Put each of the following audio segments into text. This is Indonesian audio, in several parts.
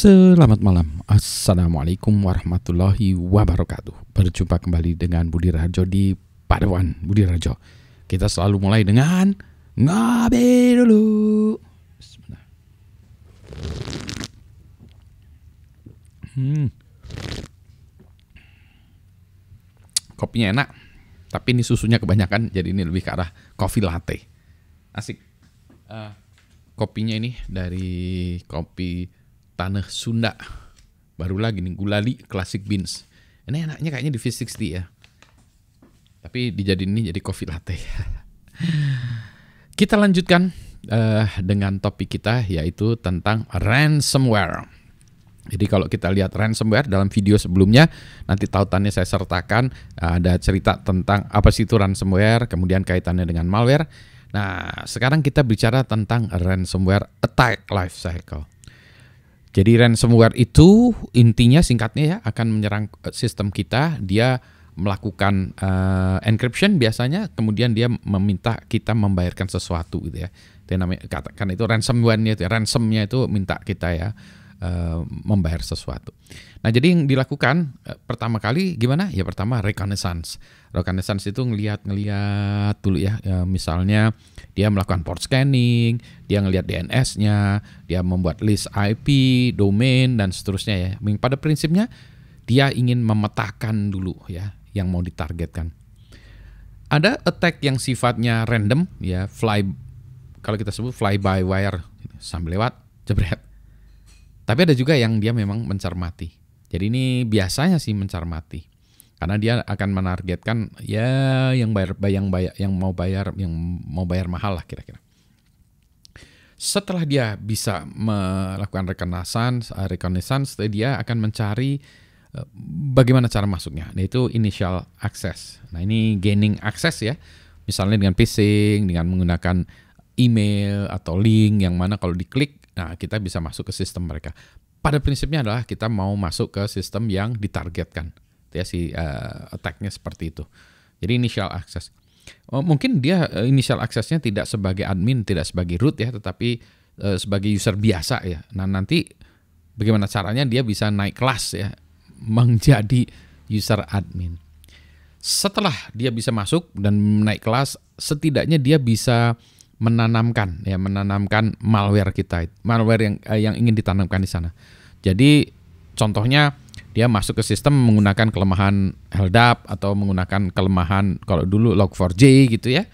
Selamat malam, Assalamualaikum warahmatullahi wabarakatuh. Berjumpa kembali dengan Budi Rajo di Padawan Budi Rajo. Kita selalu mulai dengan ngopi dulu. Bismillah. Kopinya enak, tapi ini susunya kebanyakan, jadi ini lebih ke arah coffee latte. Asik. Kopinya ini dari kopi Tanah Sunda. Baru lagi nih, Gulali Classic Beans. Ini enaknya kayaknya di V60 ya. Tapi dijadiin ini jadi coffee latte. Kita lanjutkan dengan topik kita, yaitu tentang ransomware. Jadi kalau kita lihat ransomware dalam video sebelumnya, nanti tautannya saya sertakan, ada cerita tentang apa sih itu ransomware, kemudian kaitannya dengan malware. Nah, sekarang kita bicara tentang ransomware attack life cycle. Jadi ransomware itu intinya singkatnya ya akan menyerang sistem kita. Dia melakukan encryption biasanya, kemudian dia meminta kita membayarkan sesuatu gitu ya. Itu namanya, katakan itu ransomware-nya itu, ransomnya itu minta kita ya membayar sesuatu. Nah, jadi yang dilakukan pertama kali gimana? Ya pertama reconnaissance. Reconnaissance itu ngelihat dulu ya, misalnya dia melakukan port scanning, dia ngelihat DNS-nya, dia membuat list IP, domain dan seterusnya ya. Pada prinsipnya dia ingin memetakan dulu ya yang mau ditargetkan. Ada attack yang sifatnya random ya, kalau kita sebut fly by wire, sambil lewat jebret. Tapi ada juga yang dia memang mencermati. Jadi ini biasanya sih mencermati. Karena dia akan menargetkan ya yang mau bayar mahal lah kira-kira. Setelah dia bisa melakukan reconnaissance, dia akan mencari bagaimana cara masuknya. Nah, itu initial access. Nah, ini gaining access ya. Misalnya dengan phishing, dengan menggunakan email atau link yang mana kalau diklik, nah kita bisa masuk ke sistem mereka. Pada prinsipnya adalah kita mau masuk ke sistem yang ditargetkan. Ya, attack-nya seperti itu. Jadi initial access. Mungkin dia initial access-nya tidak sebagai admin, tidak sebagai root ya, tetapi sebagai user biasa ya. Nah, nanti bagaimana caranya dia bisa naik kelas ya, menjadi user admin. Setelah dia bisa masuk dan naik kelas, setidaknya dia bisa menanamkan malware kita, malware yang ingin ditanamkan di sana. Jadi contohnya dia masuk ke sistem menggunakan kelemahan LDAP atau menggunakan kelemahan kalau dulu Log4j gitu ya.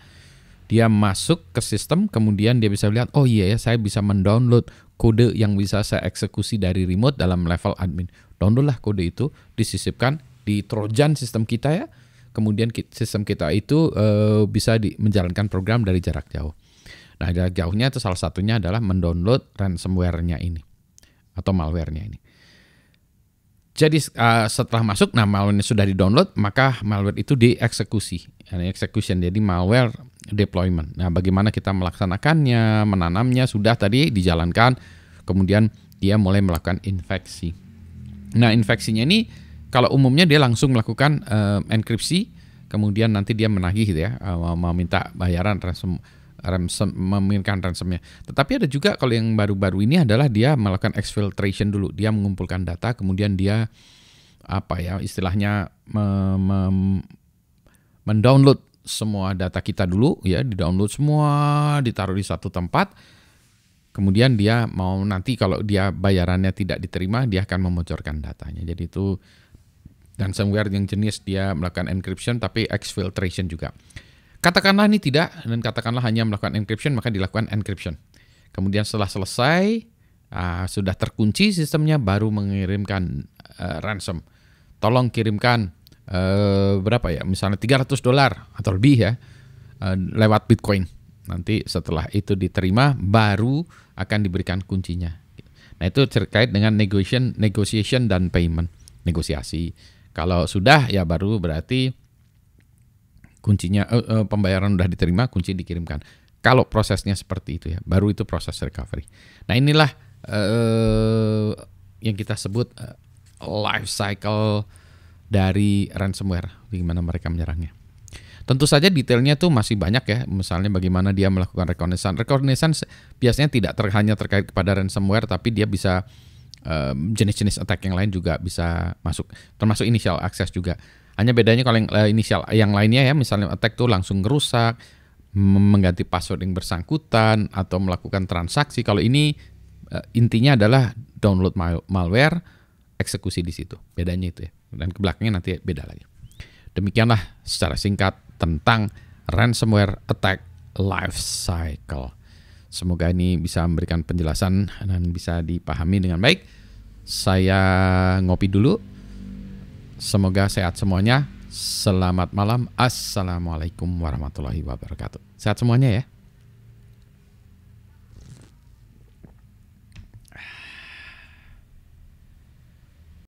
Dia masuk ke sistem, kemudian dia bisa lihat, oh iya ya, saya bisa mendownload kode yang bisa saya eksekusi dari remote dalam level admin. Downloadlah kode itu, disisipkan di Trojan sistem kita ya. Kemudian sistem kita itu bisa menjalankan program dari jarak jauh. Nah, jarak jauhnya itu salah satunya adalah mendownload ransomware-nya ini atau malware-nya ini. Jadi setelah masuk, nah malware sudah di-download, maka malware itu dieksekusi. Execution, jadi malware deployment. Nah, bagaimana kita melaksanakannya, menanamnya, sudah tadi dijalankan, kemudian dia mulai melakukan infeksi. Nah, infeksinya ini kalau umumnya dia langsung melakukan enkripsi, kemudian nanti dia menagih gitu ya, meminta bayaran meminta ransomnya. Tetapi ada juga kalau yang baru-baru ini adalah dia melakukan exfiltration dulu. Dia mengumpulkan data, kemudian dia istilahnya mendownload semua data kita dulu ya, di-download semua, ditaruh di satu tempat. Kemudian dia mau nanti kalau dia bayarannya tidak diterima, dia akan membocorkan datanya. Jadi itu ransomware yang jenis dia melakukan encryption tapi exfiltration juga. Katakanlah ini tidak, dan katakanlah hanya melakukan encryption, maka dilakukan encryption. Kemudian setelah selesai, sudah terkunci sistemnya, baru mengirimkan ransom. Tolong kirimkan berapa ya, misalnya $300 atau lebih ya, lewat Bitcoin. Nanti setelah itu diterima, baru akan diberikan kuncinya. Nah, itu terkait dengan negotiation dan payment, negosiasi. Kalau sudah, ya baru berarti kuncinya pembayaran sudah diterima, kunci dikirimkan. Kalau prosesnya seperti itu ya, baru itu proses recovery. Nah, inilah yang kita sebut life cycle dari ransomware, bagaimana mereka menyerangnya. Tentu saja detailnya tuh masih banyak ya, misalnya bagaimana dia melakukan reconnaissance. Reconnaissance biasanya tidak hanya terkait kepada ransomware, tapi dia bisa jenis-jenis attack yang lain juga bisa masuk, termasuk initial access juga. Hanya bedanya kalau yang initial yang lainnya ya, misalnya attack tuh langsung ngerusak, mengganti password yang bersangkutan atau melakukan transaksi. Kalau ini intinya adalah download malware, eksekusi di situ. Bedanya itu ya. Dan ke belakangnya nanti beda lagi. Demikianlah secara singkat tentang ransomware attack life cycle. Semoga ini bisa memberikan penjelasan dan bisa dipahami dengan baik. Saya ngopi dulu. Semoga sehat semuanya. Selamat malam. Assalamualaikum warahmatullahi wabarakatuh. Sehat semuanya ya.